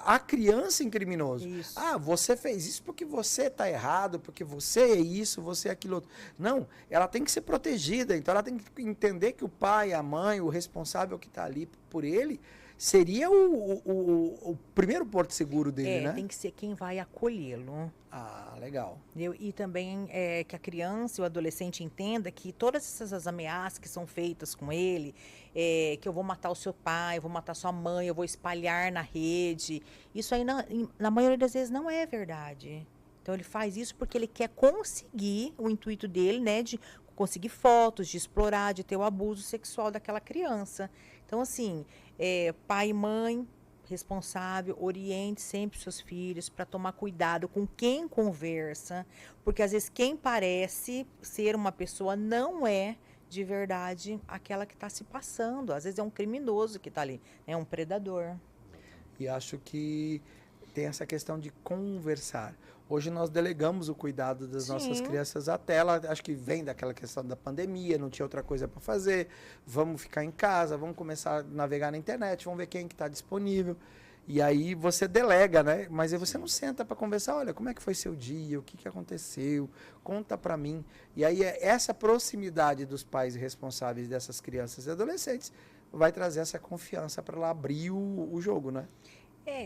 a criança em criminoso. Isso. Ah, você fez isso porque você está errado, porque você é isso, você é aquilo outro. Não, ela tem que ser protegida, então ela tem que entender que o pai, a mãe, o responsável que está ali por ele, seria o primeiro porto seguro dele, né? Tem que ser quem vai acolhê-lo. Ah, legal. E também que a criança e o adolescente entenda que todas essas ameaças que são feitas com ele, que eu vou matar o seu pai, eu vou matar sua mãe, eu vou espalhar na rede, isso aí na maioria das vezes não é verdade. Então ele faz isso porque ele quer conseguir o intuito dele, né, de conseguir fotos, de explorar, de ter o abuso sexual daquela criança. Então, assim, pai e mãe responsável, oriente sempre seus filhos para tomar cuidado com quem conversa, porque às vezes quem parece ser uma pessoa não é de verdade aquela que está se passando. Às vezes é um criminoso que está ali, é um predador. E acho que tem essa questão de conversar. Hoje nós delegamos o cuidado das nossas crianças à tela, acho que vem daquela questão da pandemia, não tinha outra coisa para fazer, vamos ficar em casa, vamos começar a navegar na internet, vamos ver quem que está disponível. E aí você delega, né? Mas aí você não senta para conversar, olha, como é que foi seu dia, o que, que aconteceu, conta para mim. E aí essa proximidade dos pais responsáveis dessas crianças e adolescentes vai trazer essa confiança para ela abrir o jogo, né?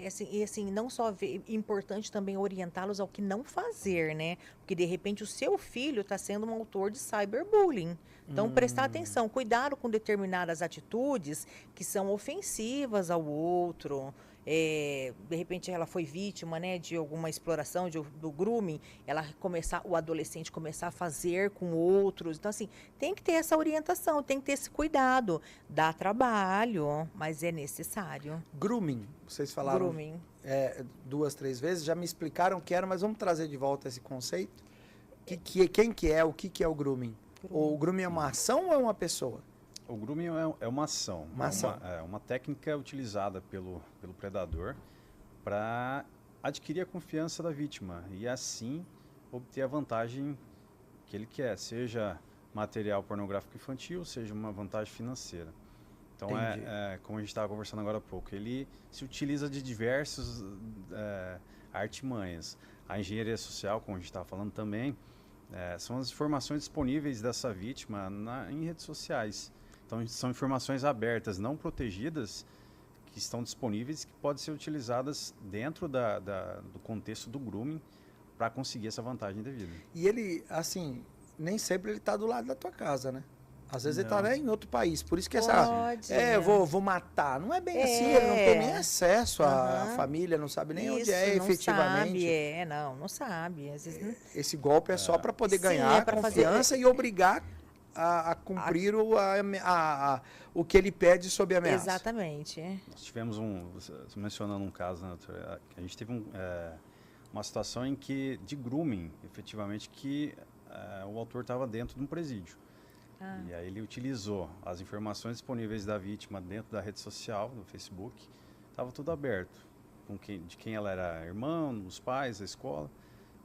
Assim, não só importante também orientá-los ao que não fazer, né? Porque, de repente, o seu filho está sendo um autor de cyberbullying. Então, prestar atenção, cuidado com determinadas atitudes que são ofensivas ao outro. De repente, ela foi vítima, né, de alguma exploração, do grooming, o adolescente começar a fazer com outros. Então, assim, tem que ter essa orientação, tem que ter esse cuidado. Dá trabalho, mas é necessário. Grooming, vocês falaram Grooming. 2, 3 vezes, já me explicaram o que era, mas vamos trazer de volta esse conceito? Quem que é, o que é o grooming? O grooming é uma ação ou é uma pessoa? O grooming é uma ação. Uma ação. Uma técnica utilizada pelo predador para adquirir a confiança da vítima e assim obter a vantagem que ele quer, seja material pornográfico infantil, seja uma vantagem financeira. Então, como a gente estava conversando agora há pouco, ele se utiliza de diversas artimanhas. A engenharia social, como a gente estava falando também, são as informações disponíveis dessa vítima em redes sociais. Então, são informações abertas, não protegidas, que estão disponíveis e que podem ser utilizadas dentro do contexto do grooming para conseguir essa vantagem devida. E ele, assim, nem sempre ele está do lado da tua casa, né? Às vezes ele está em outro país, por isso que eu vou matar. Não é bem assim, ele não tem nem acesso à família, não sabe nem onde é efetivamente. Não sabe. Às vezes Esse golpe é só para poder ganhar a confiança e obrigar a cumprir o que ele pede sob ameaça. Exatamente. Nós tivemos mencionando um caso, né, a gente teve uma situação em que, de grooming, efetivamente, que o autor estava dentro de um presídio. E aí ele utilizou as informações disponíveis da vítima dentro da rede social, do Facebook, estava tudo aberto, de quem ela era irmã, os pais, a escola.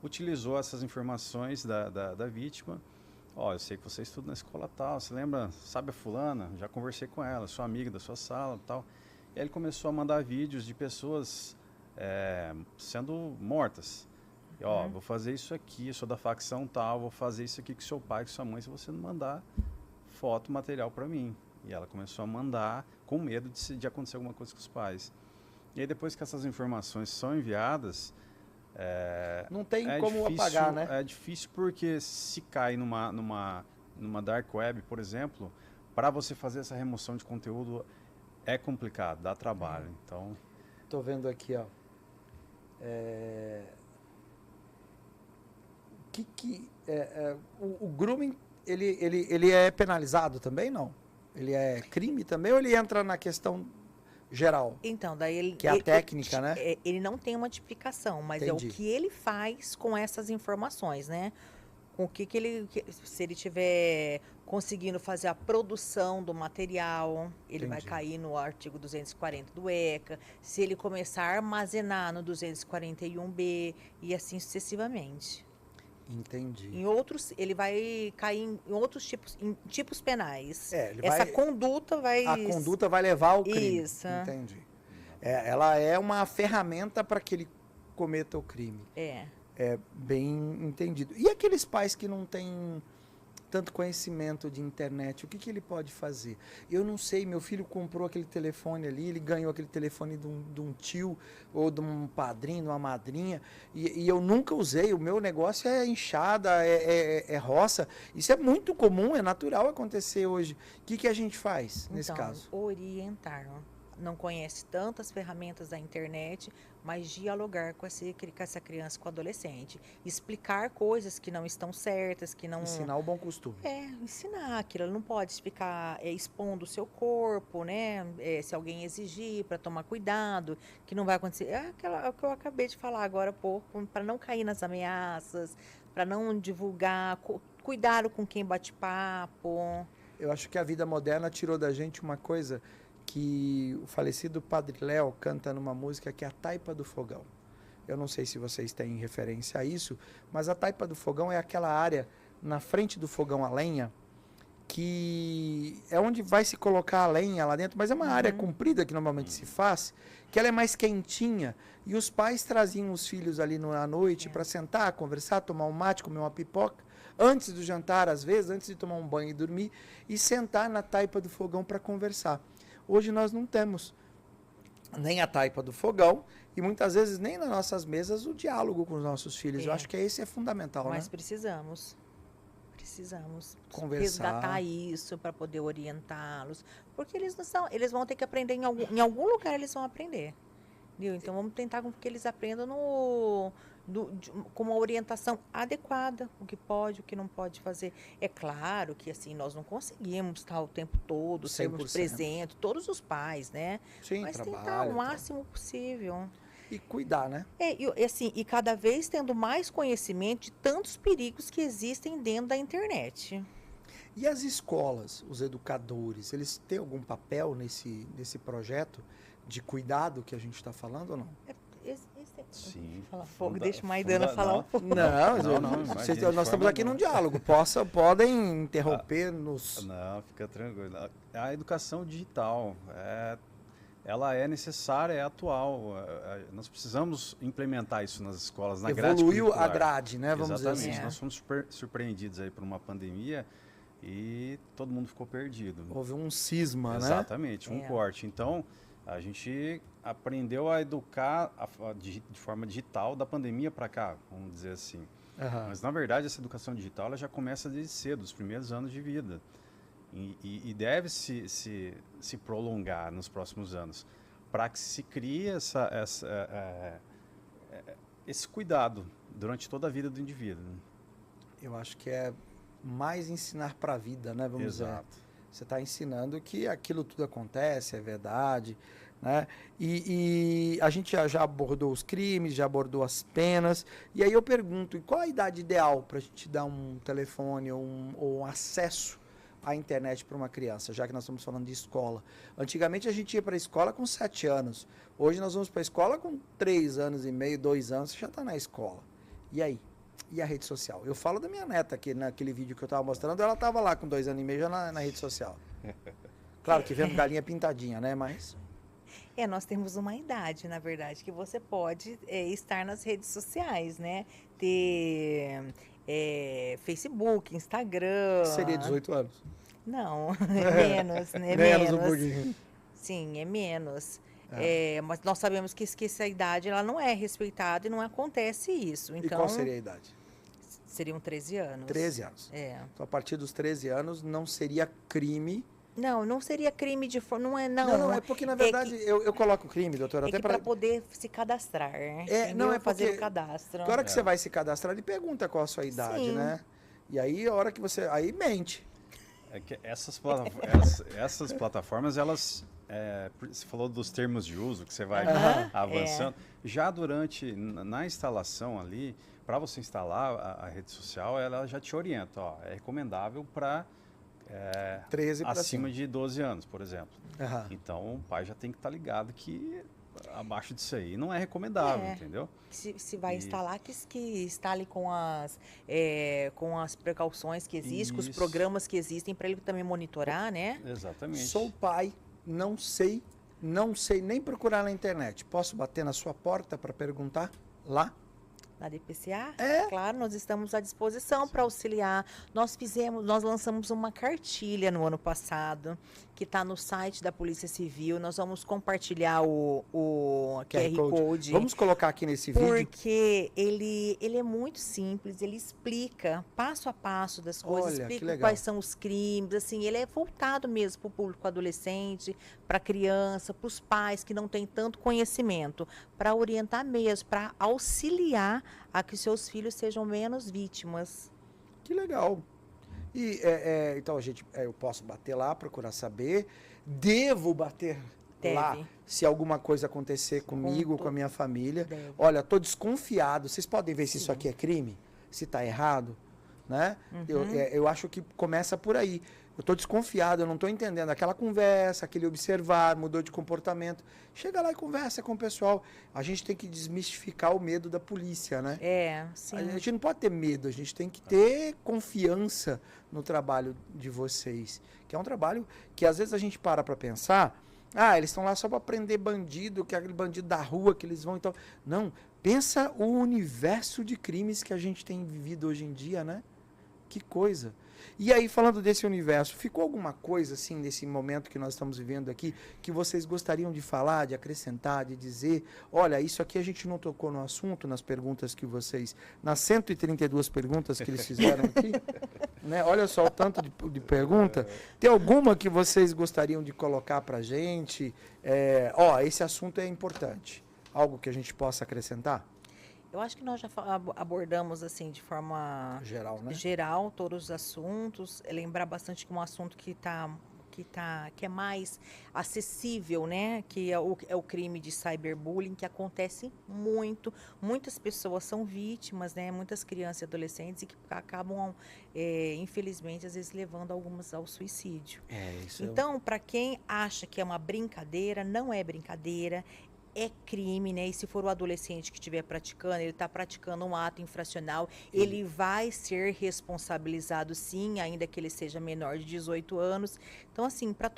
Utilizou essas informações da vítima. Eu sei que você estuda na escola tal, você lembra, sabe a fulana? Já conversei com ela, sua amiga da sua sala tal. E aí ele começou a mandar vídeos de pessoas sendo mortas. Vou fazer isso aqui, eu sou da facção tal, vou fazer isso aqui com seu pai, com sua mãe, se você não mandar foto, material para mim. E ela começou a mandar com medo de acontecer alguma coisa com os pais. E aí depois que essas informações são enviadas, Não tem como apagar, né? É difícil porque se cai numa dark web, por exemplo, para você fazer essa remoção de conteúdo é complicado, dá trabalho. Então, tô vendo aqui, ó. O grooming, ele é penalizado também, não? Ele é crime também ou ele entra na questão geral? Então, daí ele... Que é a técnica, né? Ele não tem uma tipificação, mas Entendi. é o que ele faz com essas informações, né? Com o que ele... Se ele tiver conseguindo fazer a produção do material, ele vai cair no artigo 240 do ECA. Se ele começar a armazenar no 241B e assim sucessivamente. Entendi. Em outros, ele vai cair em outros tipos penais. Essa conduta vai... A conduta vai levar ao crime. Isso. Entendi. Ela é uma ferramenta para que ele cometa o crime. É bem entendido. E aqueles pais que não têm tanto conhecimento de internet, o que ele pode fazer? Eu não sei, meu filho comprou aquele telefone ali, ele ganhou aquele telefone de um tio ou de um padrinho, de uma madrinha, e eu nunca usei, o meu negócio é enxada, é roça. Isso é muito comum, é natural acontecer hoje. O que a gente faz nesse caso? Orientar. Não conhece tantas ferramentas da internet, mas dialogar com essa criança, com o adolescente. Explicar coisas que não estão certas, que não... Ensinar o bom costume. Ensinar aquilo. Ela não pode ficar expondo o seu corpo, né? Se alguém exigir, para tomar cuidado, que não vai acontecer. É o que eu acabei de falar agora há pouco, para não cair nas ameaças, para não divulgar, cuidado com quem bate papo. Eu acho que a vida moderna tirou da gente uma coisa que o falecido Padre Léo canta numa música que é a Taipa do Fogão. Eu não sei se vocês têm referência a isso, mas a Taipa do Fogão é aquela área na frente do fogão a lenha que é onde vai se colocar a lenha lá dentro, mas é uma área comprida que normalmente se faz, que ela é mais quentinha, e os pais traziam os filhos ali à noite para sentar, conversar, tomar um mate, comer uma pipoca, antes do jantar, às vezes, antes de tomar um banho e dormir, e sentar na taipa do fogão para conversar. Hoje nós não temos nem a taipa do fogão e muitas vezes nem nas nossas mesas o diálogo com os nossos filhos. Eu acho que esse é fundamental, Mas né? Precisamos conversar, resgatar isso para poder orientá-los, porque eles vão ter que aprender em algum lugar, eles vão aprender. Viu? Então vamos tentar com que eles aprendam com uma orientação adequada, o que pode, o que não pode fazer. É claro que assim nós não conseguimos estar o tempo todo, sermos presentes, todos os pais, né? Sim, mas tentar o máximo possível. E cuidar, né? E cada vez tendo mais conhecimento de tantos perigos que existem dentro da internet. E as escolas, os educadores, eles têm algum papel nesse projeto de cuidado que a gente está falando ou não? Sim. Fala fogo, deixa o Maidana falar um pouco. Não, nós estamos aqui num diálogo. Podem interromper-nos. Não, fica tranquilo. A educação digital, ela é necessária, é atual. Nós precisamos implementar isso nas escolas, na grade curricular. Evoluiu a grade, né? Vamos Exatamente. dizer assim. Nós fomos surpreendidos aí por uma pandemia e todo mundo ficou perdido. Houve um cisma, Exatamente, um corte. Então, a gente aprendeu a educar de forma digital da pandemia para cá, vamos dizer assim. Mas, na verdade, essa educação digital ela já começa desde cedo, dos primeiros anos de vida. E deve se prolongar nos próximos anos, para que se crie esse cuidado durante toda a vida do indivíduo. Eu acho que é mais ensinar para a vida, né? Vamos dizer. Você está ensinando que aquilo tudo acontece, é verdade, né? E a gente já abordou os crimes, já abordou as penas, e aí eu pergunto, e qual a idade ideal para a gente dar um telefone ou um acesso à internet para uma criança, já que nós estamos falando de escola? Antigamente a gente ia para a escola com 7 anos, hoje nós vamos para a escola com 3 anos e meio, 2 anos, você já está na escola. E aí? E a rede social? Eu falo da minha neta aqui, naquele vídeo que eu estava mostrando, ela estava lá com 2 anos e meio já na rede social. Claro que vendo galinha pintadinha, né? Mas... nós temos uma idade, na verdade, que você pode estar nas redes sociais, né? Ter Facebook, Instagram... Seria 18 anos. Não, é menos, né? Menos um pouquinho. Sim, é menos. Mas nós sabemos que essa idade ela não é respeitada e não acontece isso. Então, e qual seria a idade? Seriam 13 anos. 13 anos. Então, a partir dos 13 anos, não seria crime. Não seria crime de forma. Não é, não. É porque, na verdade, eu coloco crime, doutora, até para poder se cadastrar. Não é fazer o cadastro. Na hora que você vai se cadastrar, ele pergunta qual a sua idade, Sim. né? E aí, a hora que você. Aí mente. É que essas plataformas, elas. Você falou dos termos de uso, que você vai avançando. Já na instalação ali, para você instalar a rede social, ela já te orienta. Ó, é recomendável para 13 acima de 12 anos, por exemplo. Então, o pai já tem que estar ligado que abaixo disso aí não é recomendável, entendeu? Se vai instalar, que instale com as precauções que existem, com os programas que existem, para ele também monitorar, né? Exatamente. Sou pai, não sei nem procurar na internet. Posso bater na sua porta para perguntar lá? Na DPCA? Claro, nós estamos à disposição para auxiliar. Nós lançamos uma cartilha no ano passado, que está no site da Polícia Civil. Nós vamos compartilhar o QR Code. Vamos colocar aqui nesse vídeo. Porque ele é muito simples, ele explica passo a passo das coisas, explica quais são os crimes, assim, ele é voltado mesmo para o público adolescente, para a criança, para os pais que não têm tanto conhecimento, para orientar mesmo, para auxiliar a que seus filhos sejam menos vítimas. Que legal. E então eu posso bater lá, procurar saber, devo bater lá se alguma coisa acontecer comigo, com a minha família. Deve. Olha, estou desconfiado. Vocês podem ver se isso aqui é crime, se está errado, né? Eu acho que começa por aí. Eu estou desconfiado, eu não estou entendendo. Aquela conversa, aquele observar, mudou de comportamento. Chega lá e conversa com o pessoal. A gente tem que desmistificar o medo da polícia, né? Sim. A gente não pode ter medo, a gente tem que ter confiança no trabalho de vocês. Que é um trabalho que às vezes a gente para pensar, eles estão lá só para prender bandido, que é aquele bandido da rua que eles vão então. Não, pensa o universo de crimes que a gente tem vivido hoje em dia, né? Que coisa. E aí, falando desse universo, ficou alguma coisa, assim, nesse momento que nós estamos vivendo aqui, que vocês gostariam de falar, de acrescentar, de dizer, olha, isso aqui a gente não tocou no assunto, nas perguntas que vocês, nas 132 perguntas que eles fizeram aqui, né? Olha só o tanto de pergunta. Tem alguma que vocês gostariam de colocar pra gente? Esse assunto é importante. Algo que a gente possa acrescentar? Eu acho que nós já abordamos assim de forma geral, né? Geral todos os assuntos. Lembrar bastante que um assunto que é mais acessível, né? Que é o crime de cyberbullying, que acontece muito. Muitas pessoas são vítimas, né? Muitas crianças e adolescentes e que acabam, infelizmente, às vezes levando algumas ao suicídio. Então, para quem acha que é uma brincadeira, não é brincadeira. É crime, né? E se for o adolescente que estiver praticando, ele está praticando um ato infracional, ele vai ser responsabilizado sim, ainda que ele seja menor de 18 anos. Então, assim, para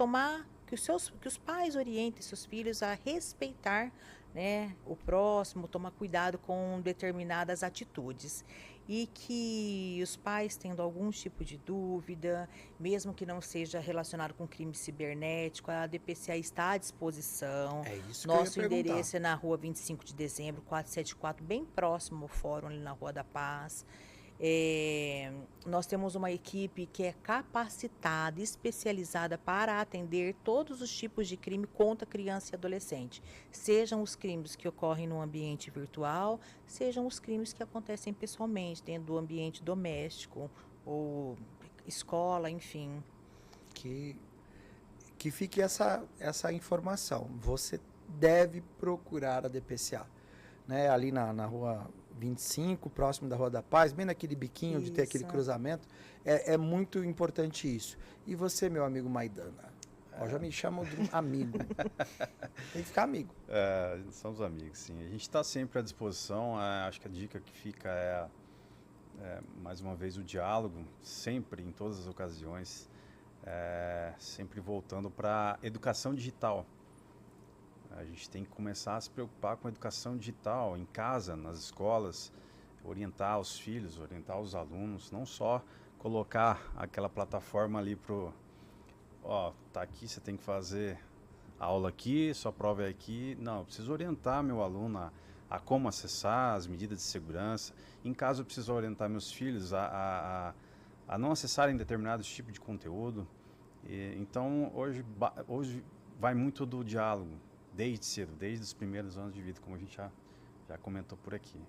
que os pais orientem seus filhos a respeitar, né, o próximo, tomar cuidado com determinadas atitudes. E que os pais, tendo algum tipo de dúvida, mesmo que não seja relacionado com crime cibernético, a DPCA está à disposição. Isso que Nosso eu ia perguntar. endereço é na rua 25 de dezembro, 474, bem próximo ao fórum, ali na Rua da Paz. Nós temos uma equipe que é capacitada, especializada para atender todos os tipos de crime contra criança e adolescente. Sejam os crimes que ocorrem no ambiente virtual, sejam os crimes que acontecem pessoalmente, dentro do ambiente doméstico ou escola, enfim. Que fique essa informação. Você deve procurar a DPCA, né? Ali na rua 25, próximo da Rua da Paz, bem naquele biquinho de ter aquele cruzamento. É muito importante isso. E você, meu amigo Maidana? Já me chamam de um amigo. Tem que ficar amigo. Somos amigos, sim. A gente está sempre à disposição. Acho que a dica que fica mais uma vez, o diálogo, sempre, em todas as ocasiões, sempre voltando para a educação digital. A gente tem que começar a se preocupar com a educação digital, em casa, nas escolas, orientar os filhos, orientar os alunos, não só colocar aquela plataforma ali tá aqui, você tem que fazer a aula aqui, sua prova é aqui. Não, eu preciso orientar meu aluno a como acessar as medidas de segurança. Em caso, eu preciso orientar meus filhos a não acessarem determinados tipos de conteúdo. Então, hoje vai muito do diálogo, desde cedo, desde os primeiros anos de vida, como a gente já comentou por aqui.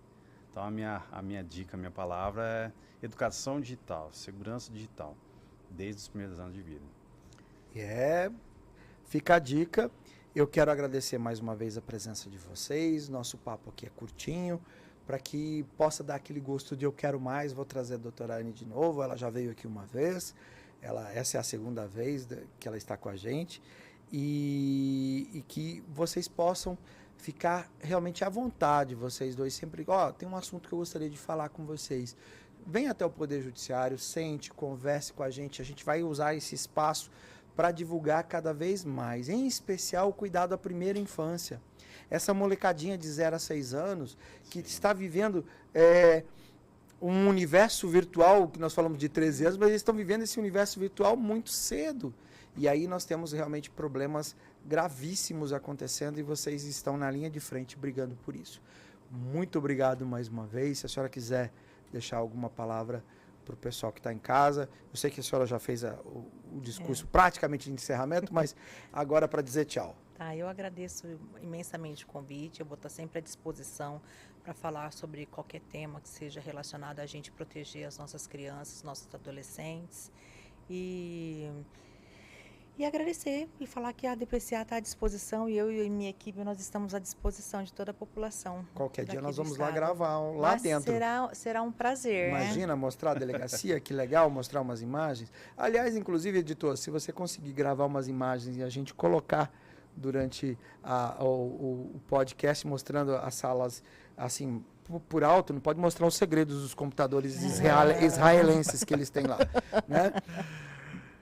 Então, a minha dica, a minha palavra é educação digital, segurança digital, desde os primeiros anos de vida. Fica a dica. Eu quero agradecer mais uma vez a presença de vocês. Nosso papo aqui é curtinho, para que possa dar aquele gosto de eu quero mais. Vou trazer a doutora Anne de novo, ela já veio aqui uma vez. Essa é a segunda vez que ela está com a gente. E que vocês possam ficar realmente à vontade, vocês dois sempre. Tem um assunto que eu gostaria de falar com vocês. Vem até o Poder Judiciário, sente, converse com a gente vai usar esse espaço para divulgar cada vez mais, em especial o cuidado à primeira infância. Essa molecadinha de 0 a 6 anos, que está vivendo um universo virtual, que nós falamos de 13 anos, mas eles estão vivendo esse universo virtual muito cedo. E aí nós temos realmente problemas gravíssimos acontecendo e vocês estão na linha de frente brigando por isso. Muito obrigado mais uma vez. Se a senhora quiser deixar alguma palavra para o pessoal que está em casa. Eu sei que a senhora já fez o discurso praticamente de encerramento, mas agora para dizer tchau. Tá, eu agradeço imensamente o convite. Eu vou estar sempre à disposição para falar sobre qualquer tema que seja relacionado a gente proteger as nossas crianças, nossos adolescentes. E agradecer e falar que a DPCA está à disposição e eu e minha equipe, nós estamos à disposição de toda a população. Qualquer dia nós vamos lá gravar lá dentro. Será um prazer. Imagina, mostrar a delegacia, que legal, mostrar umas imagens. Aliás, inclusive, editor, se você conseguir gravar umas imagens e a gente colocar durante o podcast, mostrando as salas assim por alto, não pode mostrar os segredos dos computadores israelenses que eles têm lá, né?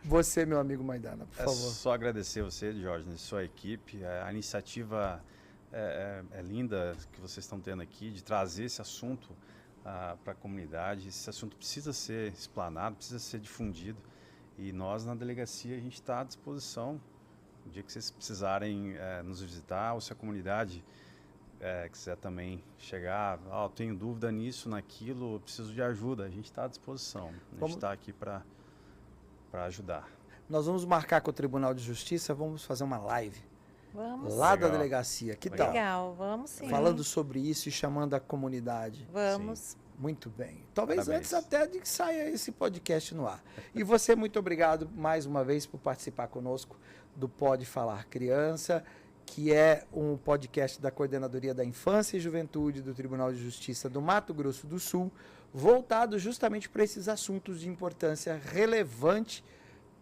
Você, meu amigo Maidana, por favor. Só agradecer você, Jorge, e sua equipe. A iniciativa é linda que vocês estão tendo aqui, de trazer esse assunto para a comunidade. Esse assunto precisa ser explanado, precisa ser difundido. E nós, na delegacia, a gente está à disposição. No dia que vocês precisarem nos visitar, ou se a comunidade quiser também chegar, eu tenho dúvida nisso, naquilo, eu preciso de ajuda, a gente está à disposição. A gente está aqui para ajudar. Nós vamos marcar com o Tribunal de Justiça, vamos fazer uma live. Vamos. Lá da delegacia. Que tal? Legal, vamos sim. Falando sobre isso e chamando a comunidade. Vamos. Sim. Muito bem. Talvez Parabéns. Antes até de que saia esse podcast no ar. E você, muito obrigado mais uma vez por participar conosco do Pode Falar Criança, que é um podcast da Coordenadoria da Infância e Juventude do Tribunal de Justiça do Mato Grosso do Sul, voltado justamente para esses assuntos de importância relevante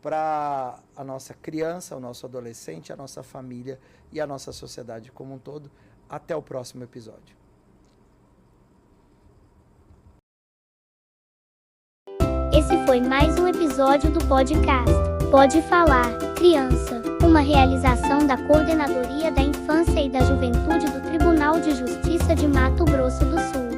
para a nossa criança, o nosso adolescente, a nossa família e a nossa sociedade como um todo. Até o próximo episódio. Esse foi mais um episódio do podcast Pode Falar Criança, uma realização da Coordenadoria da Infância e da Juventude do Tribunal de Justiça de Mato Grosso do Sul.